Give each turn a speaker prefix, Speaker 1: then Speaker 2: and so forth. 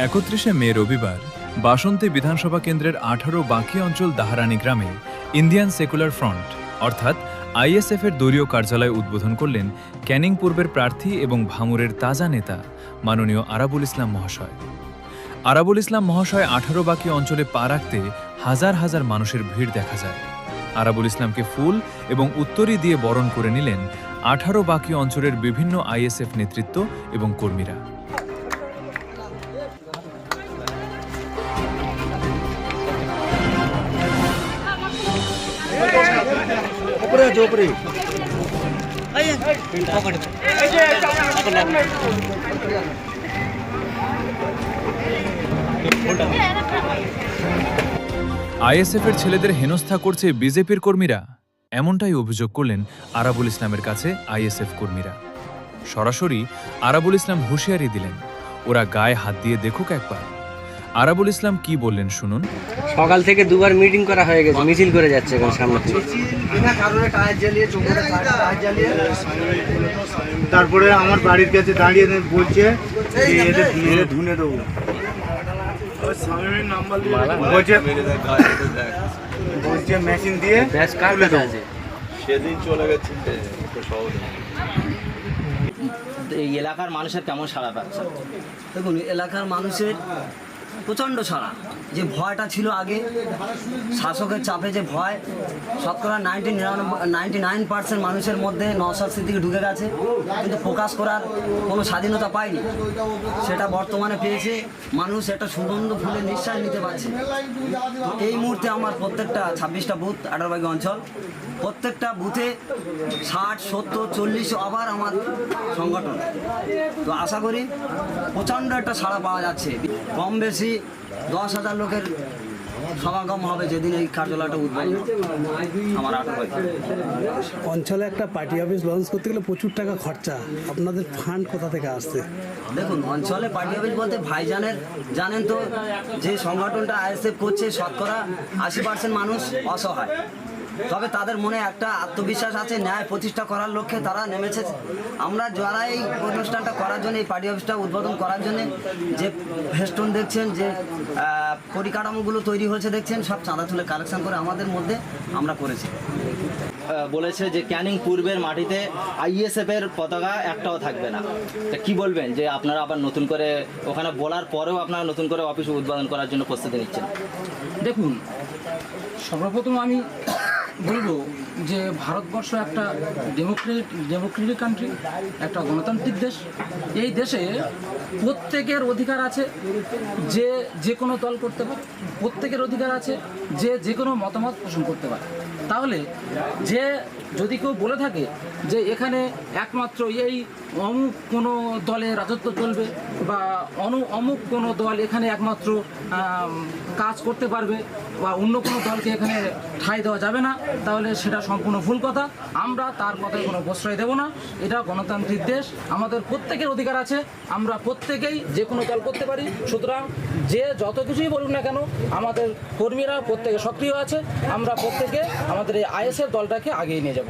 Speaker 1: 31শে মে রবিবার বাসন্তী বিধানসভা কেন্দ্রের 18 বাকি অঞ্চল দাহারানি গ্রামে ইন্ডিয়ান সেকুলার ফ্রন্ট অর্থাৎ আইএসএফের দলীয় কার্যালয় উদ্বোধন করলেন ক্যানিং পূর্বের প্রার্থী এবং ভাঙুরের তাজা নেতা মাননীয় আরাবুল ইসলাম মহাশয়। আরাবুল ইসলাম মহাশয় 18 বাকি অঞ্চলে পা রাখতে হাজার হাজার মানুষের ভিড় দেখা যায়। আরাবুল ইসলামকে ফুল এবং উত্তরী দিয়ে বরণ করে নিলেন 18 বাকি অঞ্চলের বিভিন্ন আইএসএফ নেতৃত্ব এবং কর্মীরা। আইএসএফের ছেলেদের হেনস্থা করছে বিজেপির কর্মীরা, এমনটাই অভিযোগ করলেন আরাবুল ইসলামের কাছে আইএসএফ কর্মীরা। সরাসরি আরাবুল ইসলাম হুঁশিয়ারি দিলেন, ওরা গায়ে হাত দিয়ে দেখুক একবার। আরাবুল ইসলাম কি বললেন শুনুন।
Speaker 2: সকাল থেকে দুবার মিটিং করা হয়ে গেছে, মিছিল করে যাচ্ছে এখন সামনে থেকে।
Speaker 3: তারপরে আমার বাড়ির কাছে দাঁড়িয়ে বলছে ধুনে দেবো, বলছে মেশিন দিয়ে
Speaker 4: সেদিন চলে গেছে।
Speaker 2: এই এলাকার মানুষের কেমন সাড়া পাচ্ছে?
Speaker 5: দেখুন, এলাকার মানুষের প্রচণ্ড সাড়া। যে ভয়টা ছিল আগে, শাসকের চাপে যে ভয়, শতকরা 99% মানুষের মধ্যে নওশাদ সিদ্দিকী ঢুকে গেছে, কিন্তু প্রকাশ করার কোনো স্বাধীনতা পায়নি। সেটা বর্তমানে পেয়েছে, মানুষ একটা সুগন্ধ ফুলের নিঃশ্বাস নিতে পারছে। তো এই মুহূর্তে আমার প্রত্যেকটা 26টা বুথ 18 বাকি অঞ্চল, প্রত্যেকটা বুথে 60, 70, 40 আবার আমার সংগঠন। তো আশা করি প্রচণ্ড একটা সাড়া পাওয়া যাচ্ছে। কম বেশি 10,000 লোকের সমাগম হবে যেদিন এই কার্যালয়টা উদ্বোধন আমার 18 বাকি
Speaker 6: অঞ্চলে। একটা পার্টি অফিস লঞ্চ করতে গেলে প্রচুর টাকা খরচা, আপনাদের ফান্ড কোথা থেকে আসছে?
Speaker 5: দেখুন, অঞ্চলে পার্টি অফিস বলতে ভাইজানের জানেন তো, যে সংগঠনটা আইএসএফ করছে শতকরা 80% মানুষ অসহায়। তবে তাদের মনে একটা আত্মবিশ্বাস আছে, ন্যায় প্রতিষ্ঠা করার লক্ষ্যে তারা নেমেছে। আমরা যারা এই অনুষ্ঠানটা করার জন্য, এই পার্টি অফিসটা উদ্বোধন করার জন্য যে ফেস্টুন দেখছেন, যে পরিকাঠামোগুলো তৈরি হয়েছে দেখছেন, সব চাঁদা তুলে কালেকশন করে আমাদের মধ্যে আমরা করেছি।
Speaker 2: বলেছে যে ক্যানিং পূর্বের মাটিতে আইএসএফ এর পতাকা একটাও থাকবে না। তা কি বলবেন যে আপনারা আবার নতুন করে ওখানে বলার পরেও আপনারা নতুন করে অফিস উদ্বোধন করার জন্য প্রস্তুতি নিচ্ছেন?
Speaker 7: দেখুন, সর্বপ্রথম আমি বলবো যে ভারতবর্ষ একটা ডেমোক্রেটিক কান্ট্রি, একটা গণতান্ত্রিক দেশ। এই দেশে প্রত্যেকের অধিকার আছে যে যে কোনো দল করতে পারে, প্রত্যেকের অধিকার আছে যে যে কোনো মতামত পোষণ করতে পারে। তাহলে যে যদি কেউ বলে থাকে যে এখানে একমাত্র এই অমুক কোনো দলে রাজত্ব চলবে বা অমুক কোনো দল এখানে একমাত্র কাজ করতে পারবে বা অন্য কোনো দলকে এখানে ঠাঁই দেওয়া যাবে না, তাহলে সেটা সম্পূর্ণ ভুল কথা। আমরা তার কথায় কোনো প্রশ্রয় দেব না। এটা গণতান্ত্রিক দেশ, আমাদের প্রত্যেকের অধিকার আছে, আমরা প্রত্যেকেই যে কোনো দল করতে পারি। সুতরাং যে যত কিছুই বলুন না কেন, আমাদের কর্মীরা প্রত্যেকে সক্রিয় আছে, আমরা প্রত্যেকে আমাদের এই আইএসএফ দলটাকে আগিয়ে নিয়ে যাব।